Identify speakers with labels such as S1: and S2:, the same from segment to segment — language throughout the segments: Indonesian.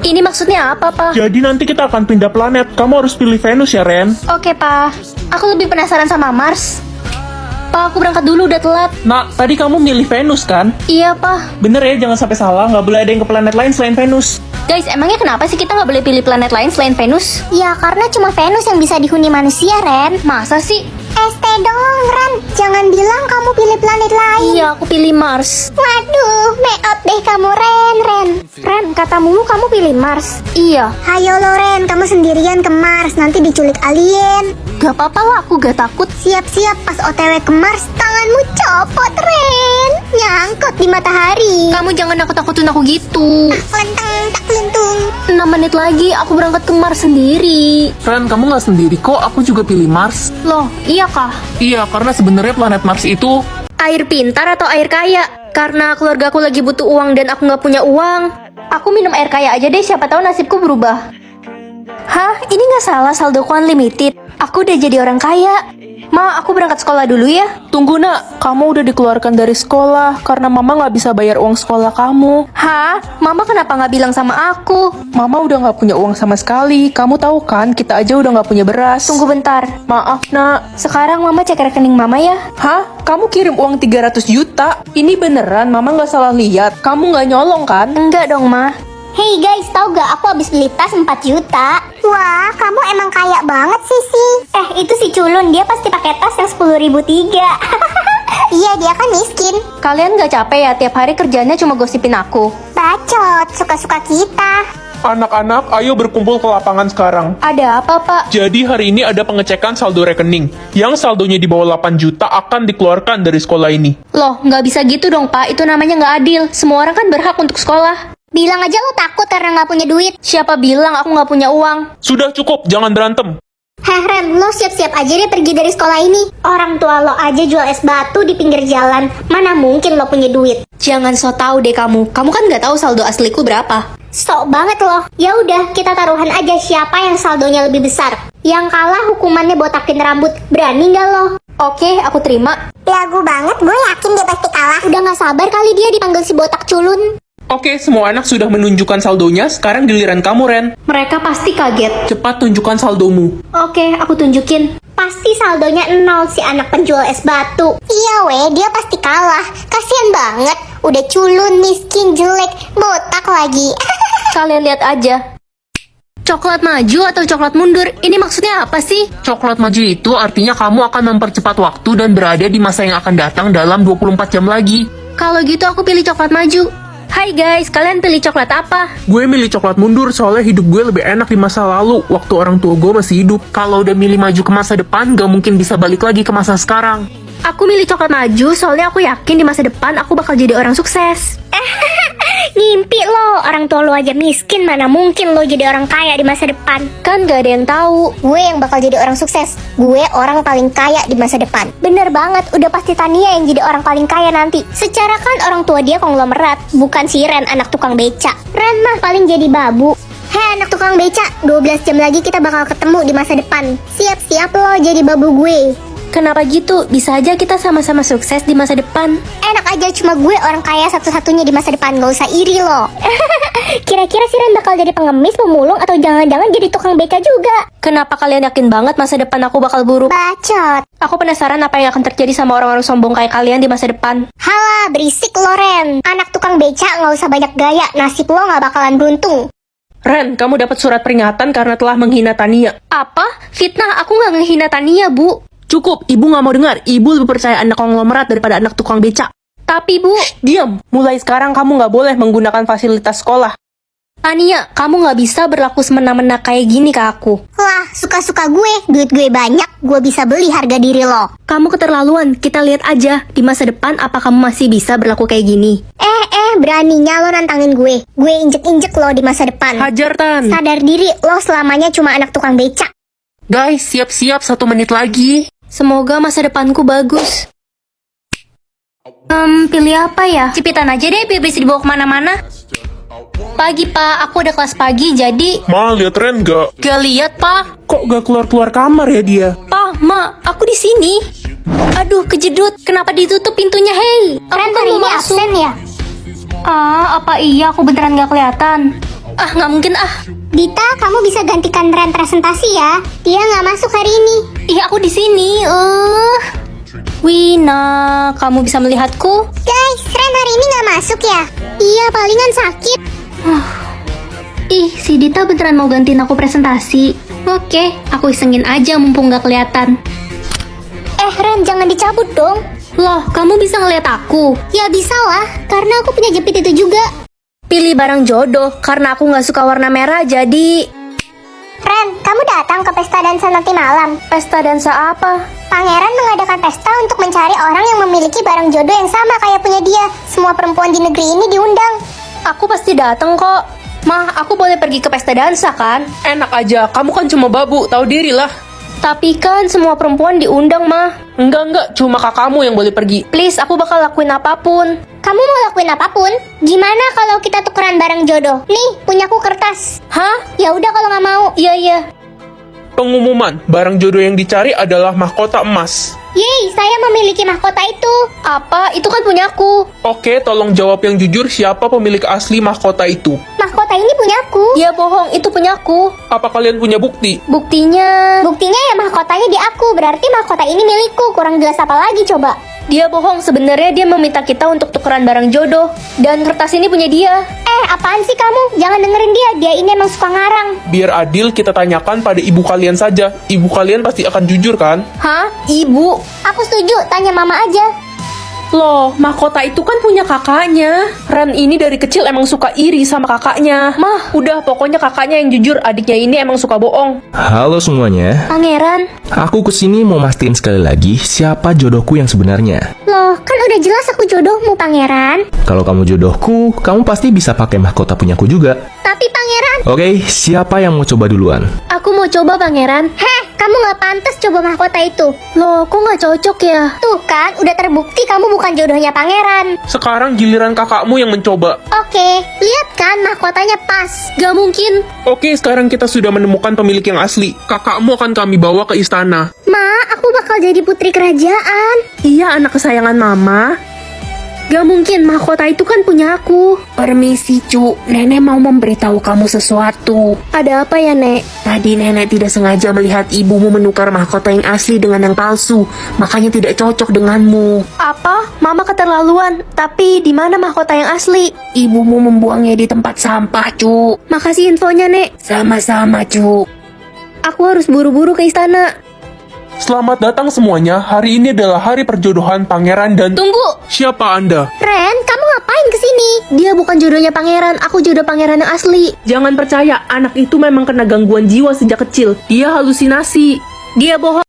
S1: Ini maksudnya apa, Pa?
S2: Jadi nanti kita akan pindah planet. Kamu harus pilih Venus ya, Ren.
S1: Oke, Pa. Aku lebih penasaran sama Mars. Pa, aku berangkat dulu, udah telat.
S2: Nak, tadi kamu milih Venus kan?
S1: Iya, Pa.
S2: Bener ya, jangan sampai salah. Nggak boleh ada yang ke planet lain selain Venus.
S1: Guys, emangnya kenapa sih kita nggak boleh pilih planet lain selain Venus?
S3: Ya karena cuma Venus yang bisa dihuni manusia, Ren.
S1: Masa sih?
S3: ST dong, Ren. Jangan bilang kamu pilih planet lain.
S1: Iya, aku pilih Mars.
S3: Waduh, make deh kamu, Ren.
S1: Ren, kata mulu kamu pilih Mars. Iya.
S3: Hayo lo, Ren. Kamu sendirian ke Mars. Nanti diculik alien.
S1: Gak apa-apa lah, aku gak takut.
S3: Siap-siap pas OTW ke Mars, tanganmu copot, Ren. Nyangkut di matahari.
S1: Kamu jangan nakut-nakutin aku gitu.
S3: Lenteng, tak lentung.
S1: 6 menit lagi aku berangkat ke Mars sendiri.
S2: Ren, kamu nggak sendiri kok. Aku juga pilih Mars.
S1: Loh, iya kah?
S2: Iya, karena sebenarnya planet Mars itu...
S1: Air pintar atau air kaya? Karena keluarga aku lagi butuh uang dan aku nggak punya uang. Aku minum air kaya aja deh, siapa tahu nasibku berubah. Hah? Ini nggak salah, saldoku unlimited. Aku udah jadi orang kaya. Ma, aku berangkat sekolah dulu ya.
S4: Tunggu nak, kamu udah dikeluarkan dari sekolah karena mama nggak bisa bayar uang sekolah kamu.
S1: Hah? Mama kenapa nggak bilang sama aku?
S4: Mama udah nggak punya uang sama sekali. Kamu tahu kan, kita aja udah nggak punya beras.
S1: Tunggu bentar.
S4: Maaf nak.
S1: Sekarang mama cek rekening mama ya.
S4: Hah? Kamu kirim uang 300 juta? Ini beneran, mama nggak salah lihat. Kamu nggak nyolong kan?
S1: Enggak dong, Ma.
S3: Hey guys, tau gak aku habis beli tas 4 juta? Wah, kamu emang kaya banget sih. Itu si culun, dia pasti pakai tas yang 10.003. Iya, dia kan miskin.
S1: Kalian nggak capek ya tiap hari kerjanya cuma gosipin aku?
S3: Bacot, suka-suka kita.
S2: Anak-anak, ayo berkumpul ke lapangan sekarang.
S1: Ada apa, Pak?
S2: Jadi hari ini ada pengecekan saldo rekening. Yang saldonya di bawah 8 juta akan dikeluarkan dari sekolah ini.
S1: Loh, nggak bisa gitu dong, Pak. Itu namanya nggak adil. Semua orang kan berhak untuk sekolah.
S3: Bilang aja lo takut karena nggak punya duit.
S1: Siapa bilang aku nggak punya uang?
S2: Sudah cukup, jangan berantem.
S3: Heh Ren, lo siap-siap aja deh pergi dari sekolah ini. Orang tua lo aja jual es batu di pinggir jalan. Mana mungkin lo punya duit?
S1: Jangan so tau deh kamu. Kamu kan nggak tahu saldo asliku berapa.
S3: Sok banget lo. Ya udah, kita taruhan aja siapa yang saldonya lebih besar. Yang kalah hukumannya botakin rambut. Berani nggak lo?
S1: Oke, aku terima.
S3: Lagu banget, gue yakin dia pasti kalah. Udah nggak sabar kali dia dipanggil si botak culun.
S2: Oke, semua anak sudah menunjukkan saldonya. Sekarang giliran kamu, Ren.
S1: Mereka pasti kaget.
S2: Cepat tunjukkan saldomu.
S1: Oke, aku tunjukin.
S3: Pasti saldonya 0 si anak penjual es batu. Iya weh, dia pasti kalah. Kasian banget. Udah culun, miskin, jelek, botak lagi.
S1: Kalian lihat aja. Coklat maju atau coklat mundur? Ini maksudnya apa sih?
S2: Coklat maju itu artinya kamu akan mempercepat waktu dan berada di masa yang akan datang dalam 24 jam lagi.
S1: Kalau gitu aku pilih coklat maju. Hai guys, kalian pilih coklat apa?
S2: Gue milih coklat mundur soalnya hidup gue lebih enak di masa lalu waktu orang tua gue masih hidup. Kalau udah milih maju ke masa depan, gak mungkin bisa balik lagi ke masa sekarang.
S1: Aku milih coklat maju soalnya aku yakin di masa depan aku bakal jadi orang sukses.
S3: Ngimpi lo, orang tua lo aja miskin, mana mungkin lo jadi orang kaya di masa depan.
S1: Kan gak ada yang tahu.
S3: Gue yang bakal jadi orang sukses. Gue orang paling kaya di masa depan. Bener banget, udah pasti Tania yang jadi orang paling kaya nanti. Secara kan orang tua dia konglomerat, bukan si Ren anak tukang beca. Ren mah paling jadi babu. Hei anak tukang beca, 12 jam lagi kita bakal ketemu di masa depan. Siap-siap lo jadi babu gue.
S1: Kenapa gitu? Bisa aja kita sama-sama sukses di masa depan.
S3: Enak aja, cuma gue orang kaya satu-satunya di masa depan. Gak usah iri lo. Kira-kira si Ren bakal jadi pengemis, pemulung, atau jangan-jangan jadi tukang beca juga?
S1: Kenapa kalian yakin banget masa depan aku bakal buruk?
S3: Bacot.
S1: Aku penasaran apa yang akan terjadi sama orang-orang sombong kayak kalian di masa depan.
S3: Halah, berisik lo Ren. Anak tukang beca gak usah banyak gaya. Nasib lo gak bakalan beruntung.
S4: Ren, kamu dapat surat peringatan karena telah menghina Tania.
S1: Apa? Fitnah? Aku nggak ngehina Tania, Bu.
S4: Cukup, ibu nggak mau dengar. Ibu lebih percaya anak konglomerat daripada anak tukang beca.
S1: Tapi, Bu,
S4: Diam, mulai sekarang kamu nggak boleh menggunakan fasilitas sekolah.
S1: Tania, kamu nggak bisa berlaku semena-mena kayak gini ke aku.
S3: Wah, suka-suka gue. Duit gue banyak. Gue bisa beli harga diri lo.
S1: Kamu keterlaluan. Kita lihat aja di masa depan apa kamu masih bisa berlaku kayak gini.
S3: Beraninya lo nantangin gue. Gue injek-injek lo di masa depan.
S4: Hajar Tan.
S3: Sadar diri, lo selamanya cuma anak tukang beca.
S2: Guys, siap-siap 1 menit lagi.
S1: Semoga masa depanku bagus. Pilih apa ya? Cipitan aja deh biar bisa dibawa kemana-mana. Pagi, Pak. Aku udah kelas pagi, jadi...
S2: Ma, lihat Ren gak?
S1: Gak lihat, Pak.
S2: Kok gak keluar-keluar kamar ya dia?
S1: Pak, Ma, aku di sini. Aduh, kejedut. Kenapa ditutup pintunya, hei? Aku
S3: Ren
S1: kan
S3: hari
S1: mau
S3: ini
S1: masuk.
S3: absen ya?
S1: Ah, apa iya aku beneran gak kelihatan? Ah, nggak mungkin ah.
S3: Dita, kamu bisa gantikan Ren presentasi ya. Dia nggak masuk hari ini.
S1: Iya, aku di sini. Wina, kamu bisa melihatku?
S3: Guys, Ren hari ini nggak masuk ya? Iya, palingan sakit.
S1: Ih, si Dita beneran mau gantiin aku presentasi. Oke, aku isengin aja mumpung nggak kelihatan.
S3: Ren, jangan dicabut dong.
S1: Loh, kamu bisa ngeliat aku?
S3: Ya bisa lah, karena aku punya jepit itu juga.
S1: Pilih barang jodoh, karena aku nggak suka warna merah, jadi...
S3: Ren, kamu datang ke pesta dansa nanti malam.
S1: Pesta dansa apa?
S3: Pangeran mengadakan pesta untuk mencari orang yang memiliki barang jodoh yang sama kayak punya dia. Semua perempuan di negeri ini diundang.
S1: Aku pasti datang kok. Mah, aku boleh pergi ke pesta dansa kan?
S4: Enak aja, kamu kan cuma babu, tahu diri lah.
S1: Tapi kan semua perempuan diundang, Mah.
S4: Enggak, cuma kakakmu yang boleh pergi.
S1: Please, aku bakal lakuin apapun.
S3: Kamu mau lakuin apapun? Gimana kalau kita tukeran barang jodoh? Nih, punyaku kertas.
S1: Hah?
S3: Ya udah kalau nggak mau.
S1: Iya.
S2: Pengumuman, barang jodoh yang dicari adalah mahkota emas.
S3: Yeay, saya memiliki mahkota itu.
S1: Apa? Itu kan punyaku.
S2: Oke, tolong jawab yang jujur siapa pemilik asli mahkota itu.
S3: Mahkota ini punyaku.
S1: Dia bohong, itu punyaku.
S2: Apa kalian punya bukti?
S1: Buktinya...
S3: Buktinya ya mahkotanya di aku. Berarti mahkota ini milikku. Kurang jelas apa lagi coba?
S1: Dia bohong, sebenarnya dia meminta kita untuk tukeran barang jodoh. Dan kertas ini punya dia.
S3: Apaan sih kamu? Jangan dengerin dia. Dia ini emang suka ngarang.
S2: Biar adil, kita tanyakan pada ibu kalian saja. Ibu kalian pasti akan jujur kan?
S1: Hah? Ibu?
S3: Aku setuju. Tanya mama aja.
S4: Loh, mahkota itu kan punya kakaknya. Ren ini dari kecil emang suka iri sama kakaknya. Mah, udah pokoknya kakaknya yang jujur, adiknya ini emang suka bohong.
S5: Halo semuanya,
S1: Pangeran?
S5: aku kesini mau mastiin sekali lagi siapa jodohku yang sebenarnya.
S3: Loh, kan udah jelas aku jodohmu, Pangeran.
S5: Kalau kamu jodohku, kamu pasti bisa pakai mahkota punyaku juga.
S3: Tapi Pangeran...
S5: Oke, siapa yang mau coba duluan?
S1: Aku mau coba, Pangeran.
S3: Kamu nggak pantas coba mahkota itu.
S1: Loh, kok nggak cocok ya?
S3: Tuh kan, udah terbukti kamu bukan jodohnya Pangeran.
S2: Sekarang giliran kakakmu yang mencoba.
S3: Oke, lihat kan mahkotanya pas.
S1: Gak mungkin.
S2: Oke, sekarang kita sudah menemukan pemilik yang asli. Kakakmu akan kami bawa ke istana.
S3: Ma, aku bakal jadi putri kerajaan.
S1: Iya, anak kesayangan Mama. Gak mungkin, mahkota itu kan punya aku.
S6: Permisi, Cu. Nenek mau memberitahu kamu sesuatu.
S1: Ada apa ya, Nek?
S6: Tadi nenek tidak sengaja melihat ibumu menukar mahkota yang asli dengan yang palsu. Makanya tidak cocok denganmu.
S1: Apa? Mama keterlaluan. Tapi di mana mahkota yang asli?
S6: Ibumu membuangnya di tempat sampah, Cu.
S1: Makasih infonya, Nek.
S6: Sama-sama, Cu.
S1: Aku harus buru-buru ke istana.
S2: Selamat datang semuanya. Hari ini adalah hari perjodohan Pangeran dan...
S1: Tunggu!
S2: Siapa Anda?
S3: Ren, kamu ngapain kesini?
S1: Dia bukan jodohnya Pangeran. Aku jodoh Pangeran yang asli.
S4: Jangan percaya, anak itu memang kena gangguan jiwa sejak kecil. Dia halusinasi.
S1: Dia bohong.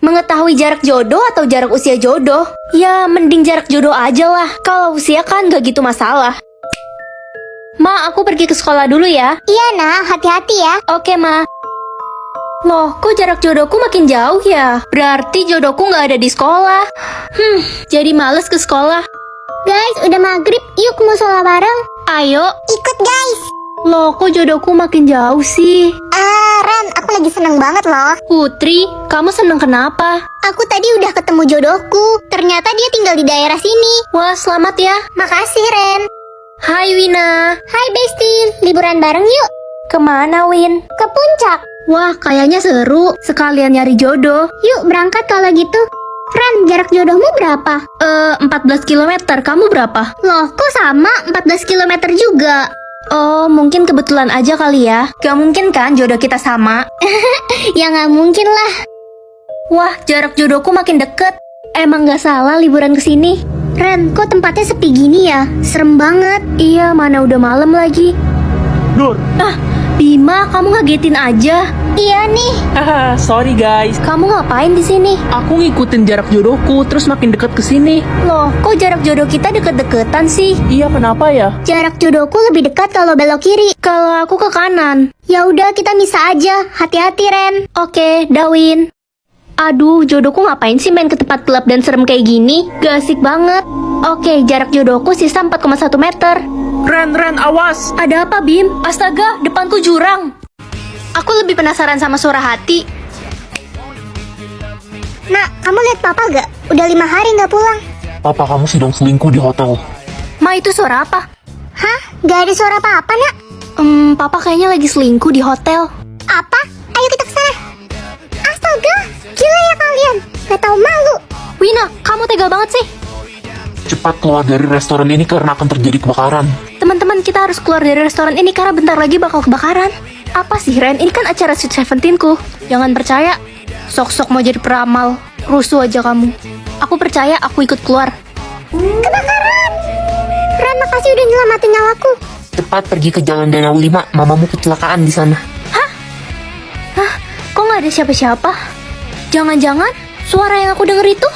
S1: Mengetahui jarak jodoh atau jarak usia jodoh? Ya, mending jarak jodoh aja lah. Kalau usia kan gak gitu masalah. Ma, aku pergi ke sekolah dulu ya.
S3: Iya, nah, hati-hati ya.
S1: Oke, Ma. Loh, kok jarak jodohku makin jauh ya? Berarti jodohku gak ada di sekolah. Jadi males ke sekolah.
S3: Guys, udah maghrib. Yuk mau sholat bareng.
S1: Ayo.
S3: Ikut, guys.
S1: Loh, kok jodohku makin jauh sih?
S3: Ren, aku lagi seneng banget loh.
S1: Putri, kamu seneng kenapa?
S3: Aku tadi udah ketemu jodohku. Ternyata dia tinggal di daerah sini.
S1: Wah, selamat ya.
S3: Makasih, Ren.
S1: Hai, Wina.
S3: Hai, Bestie. Liburan bareng yuk.
S1: Kemana, Win?
S3: Ke puncak.
S1: Wah, kayaknya seru. Sekalian nyari jodoh.
S3: Yuk, berangkat kalau gitu. Ren, jarak jodohmu berapa?
S1: 14 km. Kamu berapa?
S3: Loh, kok sama? 14 km juga.
S1: Oh, mungkin kebetulan aja kali ya. Gak mungkin kan jodoh kita sama?
S3: Ya nggak mungkin lah.
S1: Wah, jarak jodohku makin deket. Emang gak salah liburan kesini.
S3: Ren, kok tempatnya sepi gini ya? Serem banget.
S1: Iya, mana udah malam lagi.
S2: Nur,
S1: Bima, kamu ngagetin aja.
S3: Iya nih.
S2: Haha, sorry guys.
S1: Kamu ngapain di sini?
S2: Aku ngikutin jarak jodohku, terus makin dekat ke sini.
S1: Loh, kok jarak jodoh kita deket-deketan sih?
S2: Iya, kenapa ya?
S3: Jarak jodohku lebih dekat kalau belok kiri.
S1: Kalau aku ke kanan.
S3: Ya udah kita misah aja. Hati-hati Ren.
S1: Oke, Dawin. Aduh, jodohku ngapain sih main ke tempat gelap dan serem kayak gini? Gak asik banget. Oke, jarak jodohku sisa 4,1 meter.
S2: Ren, awas!
S1: Ada apa, Bim? Astaga, depanku jurang. Aku lebih penasaran sama suara hati.
S3: Nak, kamu lihat papa gak? Udah 5 hari nggak pulang.
S6: Papa kamu sedang selingkuh di hotel.
S1: Ma, itu suara apa?
S3: Hah? Gak ada suara apa-apa nak?
S1: Papa kayaknya lagi selingkuh di hotel.
S3: Apa? Ayo kita kesana. Astaga, gila ya kalian. Gak tahu malu.
S1: Wina, kamu tega banget sih.
S6: Cepat keluar dari restoran ini karena akan terjadi kebakaran.
S1: Teman-teman, kita harus keluar dari restoran ini karena bentar lagi bakal kebakaran. Apa sih, Ren? Ini kan acara Sweet Seventeen-ku. Jangan percaya. Sok-sok mau jadi peramal. Rusuh aja kamu. Aku percaya, aku ikut keluar.
S3: Kebakaran. Ren, makasih udah nyelamatin nyawaku.
S6: Cepat pergi ke Jalan Danau 5, mamamu kecelakaan di sana.
S1: Hah? Kok nggak ada siapa-siapa? Jangan-jangan suara yang aku denger itu